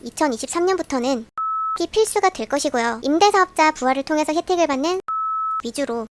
2023년부터는 필수가 될 것이고요. 임대사업자 부활을 통해서 혜택을 받는 위주로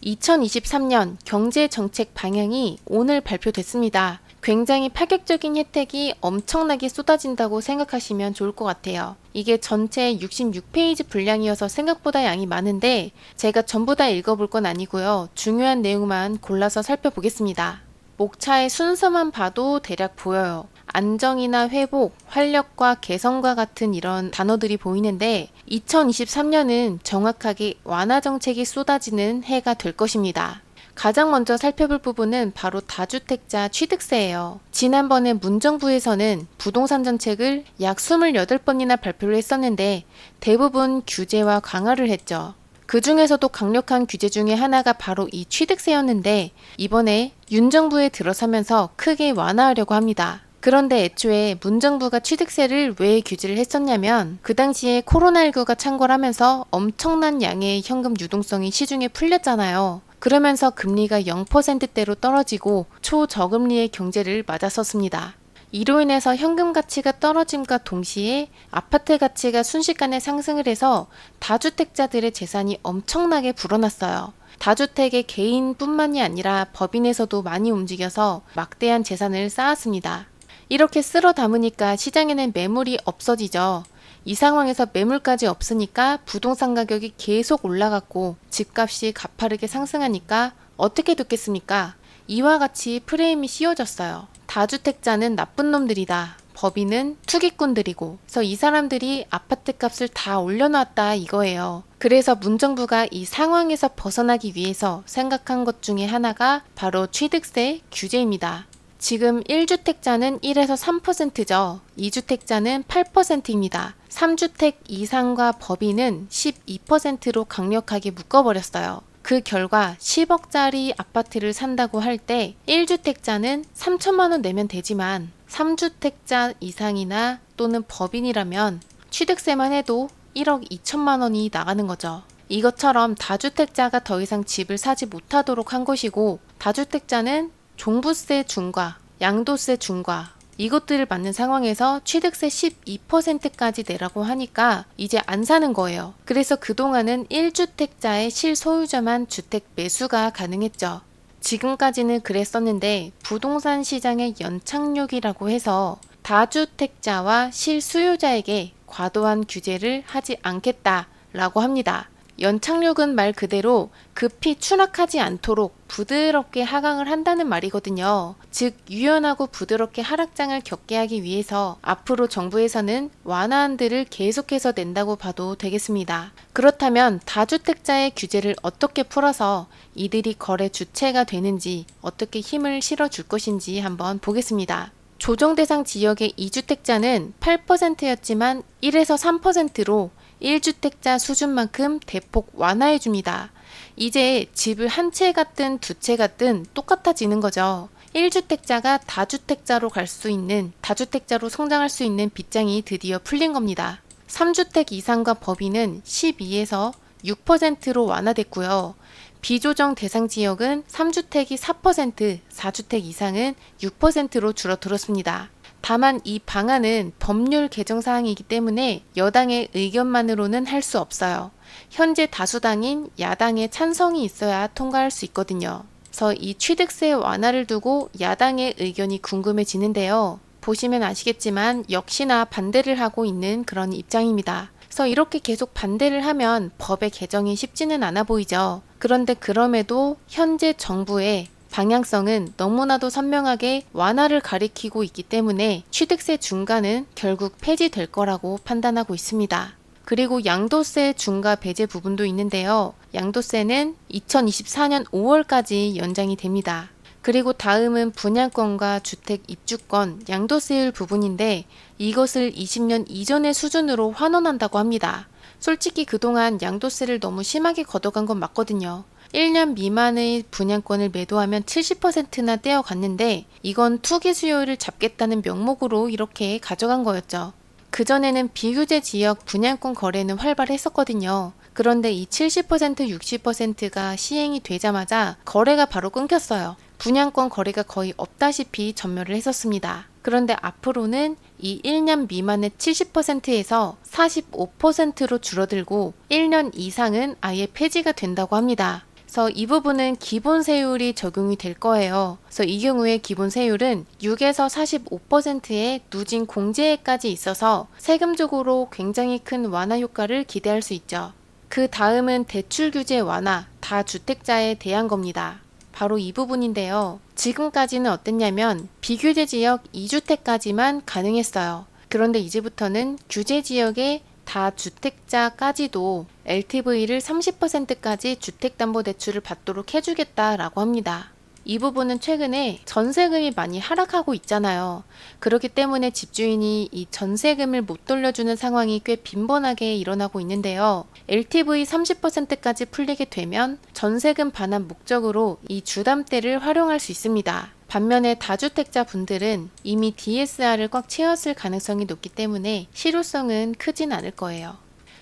2023년 경제정책 방향이 오늘 발표됐습니다. 굉장히 파격적인 혜택이 엄청나게 쏟아진다고 생각하시면 좋을 것 같아요. 이게 전체 66페이지 분량이어서 생각보다 양이 많은데 제가 전부 다 읽어볼 건 아니고요. 중요한 내용만 골라서 살펴보겠습니다. 목차의 순서만 봐도 대략 보여요. 안정이나 회복, 활력과 개선과 같은 이런 단어들이 보이는데 2023년은 정확하게 완화 정책이 쏟아지는 해가 될 것입니다. 가장 먼저 살펴볼 부분은 바로 다주택자 취득세예요. 지난번에 문정부에서는 부동산 정책을 약 28번이나 발표를 했었는데 대부분 규제와 강화를 했죠. 그 중에서도 강력한 규제 중에 하나가 바로 이 취득세였는데 이번에 윤 정부에 들어서면서 크게 완화하려고 합니다. 그런데 애초에 문정부가 취득세를 왜 규제를 했었냐면 그 당시에 코로나19가 창궐하면서 엄청난 양의 현금 유동성이 시중에 풀렸잖아요. 그러면서 금리가 0%대로 떨어지고 초저금리의 경제를 맞았었습니다. 이로 인해서 현금 가치가 떨어짐과 동시에 아파트 가치가 순식간에 상승을 해서 다주택자들의 재산이 엄청나게 불어났어요. 다주택의 개인뿐만이 아니라 법인에서도 많이 움직여서 막대한 재산을 쌓았습니다. 이렇게 쓸어 담으니까 시장에는 매물이 없어지죠. 이 상황에서 매물까지 없으니까 부동산 가격이 계속 올라갔고 집값이 가파르게 상승하니까 어떻게 됐겠습니까? 이와 같이 프레임이 씌워졌어요. 다주택자는 나쁜 놈들이다. 법인은 투기꾼들이고 그래서 이 사람들이 아파트 값을 다 올려놨다 이거예요. 그래서 문정부가 이 상황에서 벗어나기 위해서 생각한 것 중에 하나가 바로 취득세 규제입니다. 지금 1주택자는 1에서 3%죠. 2주택자는 8%입니다. 3주택 이상과 법인은 12%로 강력하게 묶어버렸어요. 그 결과 10억짜리 아파트를 산다고 할 때 1주택자는 3천만 원 내면 되지만 3주택자 이상이나 또는 법인이라면 취득세만 해도 1억 2천만 원이 나가는 거죠. 이것처럼 다주택자가 더 이상 집을 사지 못하도록 한 것이고 다주택자는 종부세 중과 양도세 중과 이것들을 받는 상황에서 취득세 12%까지 내라고 하니까 이제 안 사는 거예요. 그래서 그동안은 1주택자의 실소유자만 주택 매수가 가능했죠. 지금까지는 그랬었는데 부동산 시장의 연착륙이라고 해서 다주택자와 실수요자에게 과도한 규제를 하지 않겠다라고 합니다. 연착륙은 말 그대로 급히 추락하지 않도록 부드럽게 하강을 한다는 말이거든요. 즉 유연하고 부드럽게 하락장을 겪게 하기 위해서 앞으로 정부에서는 완화안들을 계속해서 낸다고 봐도 되겠습니다. 그렇다면 다주택자의 규제를 어떻게 풀어서 이들이 거래 주체가 되는지 어떻게 힘을 실어줄 것인지 한번 보겠습니다. 조정 대상 지역의 2주택자는 8%였지만 1에서 3%로 1주택자 수준만큼 대폭 완화해줍니다. 이제 집을 한 채 갖든 두 채 갖든 똑같아지는 거죠. 1주택자가 다주택자로 갈 수 있는, 다주택자로 성장할 수 있는 빗장이 드디어 풀린 겁니다. 3주택 이상과 법인은 12에서 6%로 완화됐고요. 비조정 대상 지역은 3주택이 4%, 4주택 이상은 6%로 줄어들었습니다. 다만 이 방안은 법률 개정 사항이기 때문에 여당의 의견만으로는 할 수 없어요. 현재 다수당인 야당의 찬성이 있어야 통과할 수 있거든요. 그래서 이 취득세 완화를 두고 야당의 의견이 궁금해지는데요. 보시면 아시겠지만 역시나 반대를 하고 있는 그런 입장입니다. 그래서 이렇게 계속 반대를 하면 법의 개정이 쉽지는 않아 보이죠. 그런데 그럼에도 현재 정부의 방향성은 너무나도 선명하게 완화를 가리키고 있기 때문에 취득세 중과는 결국 폐지될 거라고 판단하고 있습니다. 그리고 양도세 중과 배제 부분도 있는데요. 양도세는 2024년 5월까지 연장이 됩니다. 그리고 다음은 분양권과 주택 입주권, 양도세율 부분인데 이것을 20년 이전의 수준으로 환원한다고 합니다. 솔직히 그동안 양도세를 너무 심하게 걷어간 건 맞거든요. 1년 미만의 분양권을 매도하면 70%나 떼어갔는데 이건 투기 수요를 잡겠다는 명목으로 이렇게 가져간 거였죠. 그전에는 비규제 지역 분양권 거래는 활발했었거든요. 그런데 이 70%, 60%가 시행이 되자마자 거래가 바로 끊겼어요. 분양권 거래가 거의 없다시피 전멸을 했었습니다. 그런데 앞으로는 이 1년 미만의 70%에서 45%로 줄어들고 1년 이상은 아예 폐지가 된다고 합니다. 그래서 이 부분은 기본 세율이 적용이 될 거예요. 그래서 이 경우에 기본 세율은 6에서 45%의 누진 공제액까지 있어서 세금적으로 굉장히 큰 완화 효과를 기대할 수 있죠. 그 다음은 대출 규제 완화, 다주택자에 대한 겁니다. 바로 이 부분인데요. 지금까지는 어땠냐면 비규제 지역 2주택까지만 가능했어요. 그런데 이제부터는 규제 지역의 다주택자까지도 LTV를 30%까지 주택담보대출을 받도록 해주겠다라고 합니다. 이 부분은 최근에 전세금이 많이 하락하고 있잖아요. 그렇기 때문에 집주인이 이 전세금을 못 돌려주는 상황이 꽤 빈번하게 일어나고 있는데요. LTV 30%까지 풀리게 되면 전세금 반환 목적으로 이 주담대를 활용할 수 있습니다. 반면에 다주택자 분들은 이미 DSR을 꽉 채웠을 가능성이 높기 때문에 실효성은 크진 않을 거예요.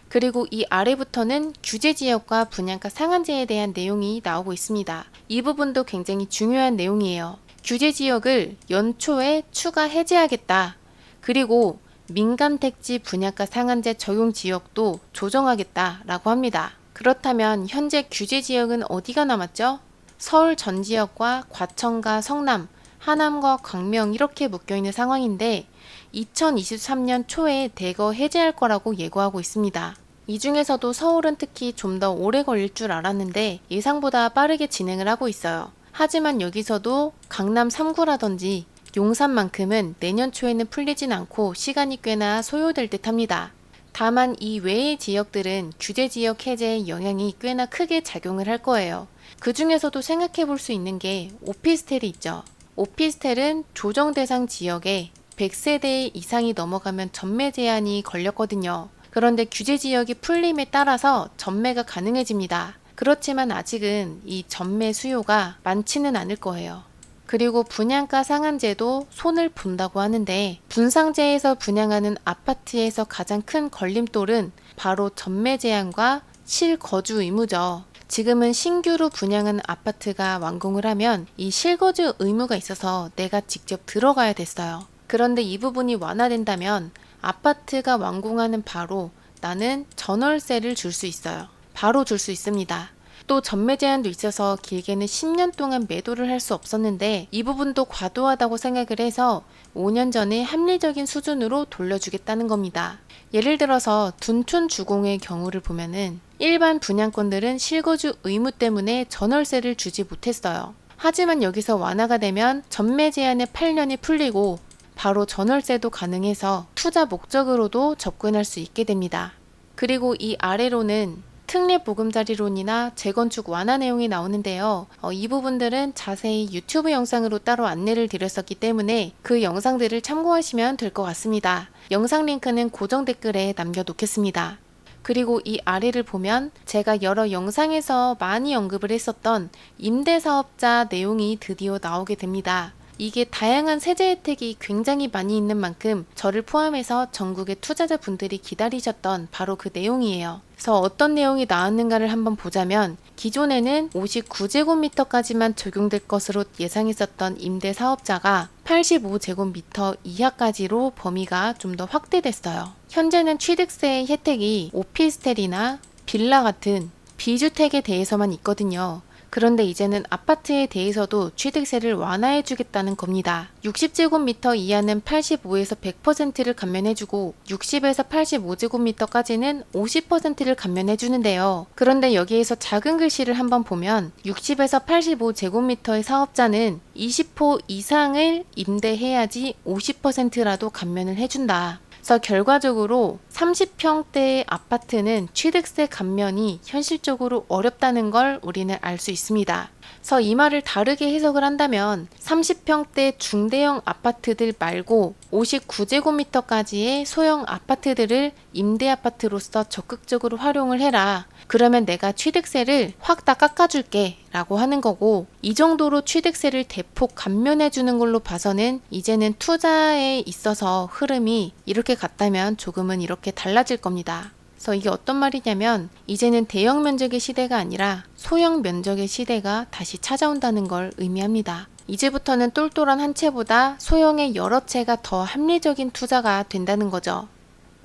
그리고 이 아래부터는 규제 지역과 분양가 상한제에 대한 내용이 나오고 있습니다. 이 부분도 굉장히 중요한 내용이에요. 규제 지역을 연초에 추가 해제하겠다. 그리고 민간택지 분양가 상한제 적용 지역도 조정하겠다라고 합니다. 그렇다면 현재 규제 지역은 어디가 남았죠? 서울 전 지역과 과천과 성남, 하남과 광명 이렇게 묶여있는 상황인데 2023년 초에 대거 해제할 거라고 예고하고 있습니다. 이 중에서도 서울은 특히 좀 더 오래 걸릴 줄 알았는데 예상보다 빠르게 진행을 하고 있어요. 하지만 여기서도 강남 3구라든지 용산만큼은 내년 초에는 풀리진 않고 시간이 꽤나 소요될 듯 합니다. 다만 이 외의 지역들은 규제 지역 해제의 영향이 꽤나 크게 작용을 할 거예요. 그 중에서도 생각해 볼 수 있는 게 오피스텔이 있죠. 오피스텔은 조정 대상 지역에 100세대 이상이 넘어가면 전매 제한이 걸렸거든요. 그런데 규제 지역이 풀림에 따라서 전매가 가능해집니다. 그렇지만 아직은 이 전매 수요가 많지는 않을 거예요. 그리고 분양가 상한제도 손을 본다고 하는데 분상제에서 분양하는 아파트에서 가장 큰 걸림돌은 바로 전매 제한과 실거주 의무죠. 지금은 신규로 분양하는 아파트가 완공을 하면 이 실거주 의무가 있어서 내가 직접 들어가야 됐어요. 그런데 이 부분이 완화된다면 아파트가 완공하는 바로 나는 전월세를 줄 수 있어요. 바로 줄 수 있습니다. 또 전매 제한도 있어서 길게는 10년 동안 매도를 할 수 없었는데 이 부분도 과도하다고 생각을 해서 5년 전에 합리적인 수준으로 돌려주겠다는 겁니다. 예를 들어서 둔촌 주공의 경우를 보면은 일반 분양권들은 실거주 의무 때문에 전월세를 주지 못했어요. 하지만 여기서 완화가 되면 전매 제한의 8년이 풀리고 바로 전월세도 가능해서 투자 목적으로도 접근할 수 있게 됩니다. 그리고 이 아래로는 특례보금자리론이나 재건축 완화 내용이 나오는데요. 이 부분들은 자세히 유튜브 영상으로 따로 안내를 드렸었기 때문에 그 영상들을 참고하시면 될 것 같습니다. 영상 링크는 고정 댓글에 남겨놓겠습니다. 그리고 이 아래를 보면 제가 여러 영상에서 많이 언급을 했었던 임대사업자 내용이 드디어 나오게 됩니다. 이게 다양한 세제 혜택이 굉장히 많이 있는 만큼 저를 포함해서 전국의 투자자분들이 기다리셨던 바로 그 내용이에요. 그래서 어떤 내용이 나왔는가를 한번 보자면 기존에는 59제곱미터까지만 적용될 것으로 예상했었던 임대사업자가 85제곱미터 이하까지로 범위가 좀 더 확대됐어요. 현재는 취득세의 혜택이 오피스텔이나 빌라 같은 비주택에 대해서만 있거든요. 그런데 이제는 아파트에 대해서도 취득세를 완화해 주겠다는 겁니다. 60제곱미터 이하는 85에서 100%를 감면해주고 60에서 85제곱미터까지는 50%를 감면해 주는데요. 그런데 여기에서 작은 글씨를 한번 보면 60에서 85제곱미터의 사업자는 20호 이상을 임대해야지 50%라도 감면을 해준다. 그래서 결과적으로 30평대의 아파트는 취득세 감면이 현실적으로 어렵다는 걸 우리는 알 수 있습니다. 그래서 이 말을 다르게 해석을 한다면 30평대 중대형 아파트들 말고 59제곱미터까지의 소형 아파트들을 임대 아파트로서 적극적으로 활용을 해라. 그러면 내가 취득세를 확 다 깎아줄게 라고 하는 거고, 이 정도로 취득세를 대폭 감면해 주는 걸로 봐서는 이제는 투자에 있어서 흐름이 이렇게 갔다면 조금은 이렇게 달라질 겁니다. 그래서 이게 어떤 말이냐면 이제는 대형 면적의 시대가 아니라 소형 면적의 시대가 다시 찾아온다는 걸 의미합니다. 이제부터는 똘똘한 한 채보다 소형의 여러 채가 더 합리적인 투자가 된다는 거죠.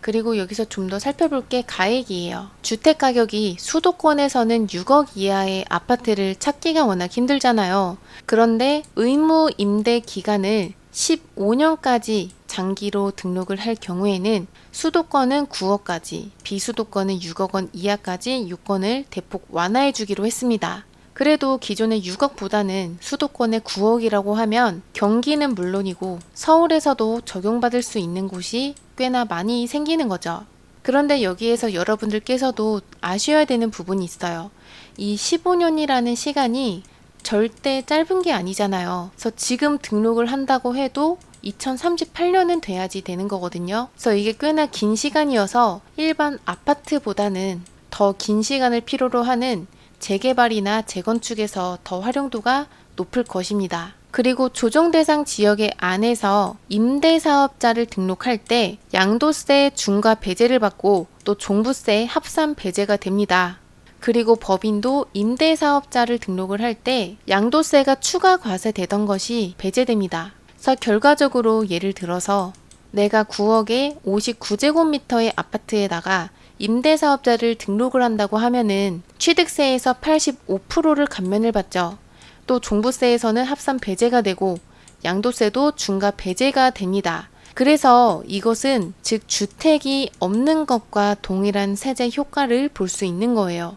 그리고 여기서 좀 더 살펴볼 게 가액이에요. 주택 가격이 수도권에서는 6억 이하의 아파트를 찾기가 워낙 힘들잖아요. 그런데 의무 임대 기간을 15년까지 장기로 등록을 할 경우에는 수도권은 9억까지, 비수도권은 6억 원 이하까지 요건을 대폭 완화해 주기로 했습니다. 그래도 기존의 6억보다는 수도권의 9억이라고 하면 경기는 물론이고 서울에서도 적용받을 수 있는 곳이 꽤나 많이 생기는 거죠. 그런데 여기에서 여러분들께서도 아셔야 되는 부분이 있어요. 이 15년이라는 시간이 절대 짧은 게 아니잖아요. 그래서 지금 등록을 한다고 해도 2038년은 돼야지 되는 거거든요. 그래서 이게 꽤나 긴 시간이어서 일반 아파트보다는 더 긴 시간을 필요로 하는 재개발이나 재건축에서 더 활용도가 높을 것입니다. 그리고 조정 대상 지역의 안에서 임대사업자를 등록할 때 양도세 중과 배제를 받고 또 종부세 합산 배제가 됩니다. 그리고 법인도 임대사업자를 등록을 할 때 양도세가 추가 과세되던 것이 배제됩니다. 그래서 결과적으로 예를 들어서 내가 9억에 59제곱미터의 아파트에다가 임대사업자를 등록을 한다고 하면은 취득세에서 85%를 감면을 받죠. 또 종부세에서는 합산 배제가 되고 양도세도 중과 배제가 됩니다. 그래서 이것은 즉 주택이 없는 것과 동일한 세제 효과를 볼 수 있는 거예요.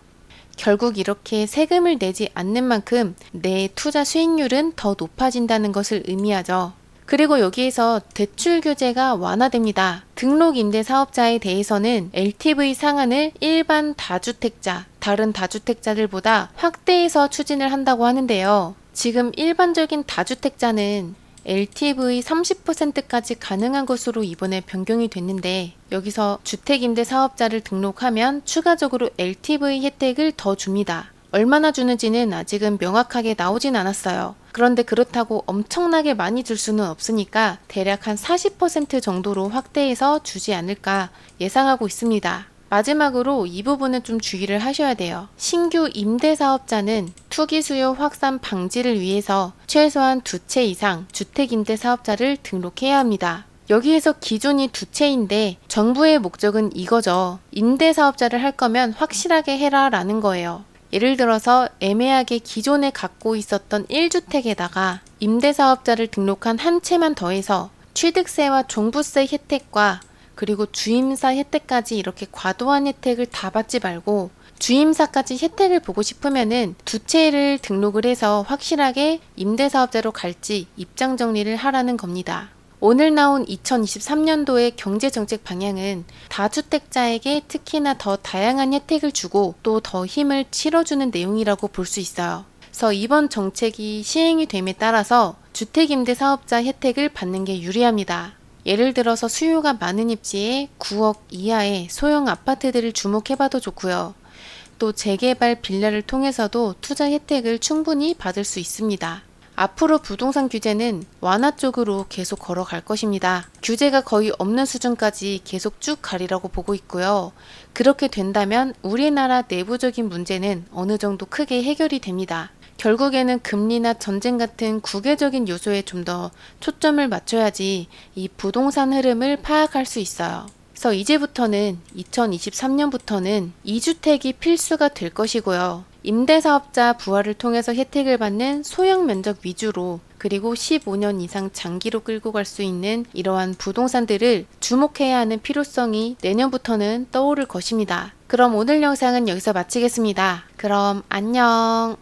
결국 이렇게 세금을 내지 않는 만큼 내 투자 수익률은 더 높아진다는 것을 의미하죠. 그리고 여기에서 대출 규제가 완화됩니다. 등록 임대 사업자에 대해서는 LTV 상한을 일반 다주택자, 다른 다주택자들보다 확대해서 추진을 한다고 하는데요. 지금 일반적인 다주택자는 LTV 30%까지 가능한 것으로 이번에 변경이 됐는데 여기서 주택임대 사업자를 등록하면 추가적으로 LTV 혜택을 더 줍니다. 얼마나 주는지는 아직은 명확하게 나오진 않았어요. 그런데 그렇다고 엄청나게 많이 줄 수는 없으니까 대략 한 40% 정도로 확대해서 주지 않을까 예상하고 있습니다. 마지막으로 이 부분은 좀 주의를 하셔야 돼요. 신규 임대사업자는 투기 수요 확산 방지를 위해서 최소한 2채 이상 주택임대사업자를 등록해야 합니다. 여기에서 기존이 2채인데 정부의 목적은 이거죠. 임대사업자를 할 거면 확실하게 해라 라는 거예요. 예를 들어서 애매하게 기존에 갖고 있었던 1주택에다가 임대사업자를 등록한 한 채만 더해서 취득세와 종부세 혜택과 그리고 주임사 혜택까지 이렇게 과도한 혜택을 다 받지 말고 주임사까지 혜택을 보고 싶으면은 2채를 등록을 해서 확실하게 임대사업자로 갈지 입장 정리를 하라는 겁니다. 오늘 나온 2023년도의 경제정책 방향은 다주택자에게 특히나 더 다양한 혜택을 주고 또 더 힘을 실어주는 내용이라고 볼 수 있어요. 그래서 이번 정책이 시행이 됨에 따라서 주택임대사업자 혜택을 받는 게 유리합니다. 예를 들어서 수요가 많은 입지에 9억 이하의 소형 아파트들을 주목해봐도 좋고요. 또 재개발 빌라를 통해서도 투자 혜택을 충분히 받을 수 있습니다. 앞으로 부동산 규제는 완화 쪽으로 계속 걸어갈 것입니다. 규제가 거의 없는 수준까지 계속 쭉 가리라고 보고 있고요. 그렇게 된다면 우리나라 내부적인 문제는 어느 정도 크게 해결이 됩니다. 결국에는 금리나 전쟁 같은 국외적인 요소에 좀 더 초점을 맞춰야지 이 부동산 흐름을 파악할 수 있어요. 그래서 이제부터는 2023년부터는 2주택이 필수가 될 것이고요. 임대사업자 부활을 통해서 혜택을 받는 소형 면적 위주로 그리고 15년 이상 장기로 끌고 갈 수 있는 이러한 부동산들을 주목해야 하는 필요성이 내년부터는 떠오를 것입니다. 그럼 오늘 영상은 여기서 마치겠습니다. 그럼 안녕.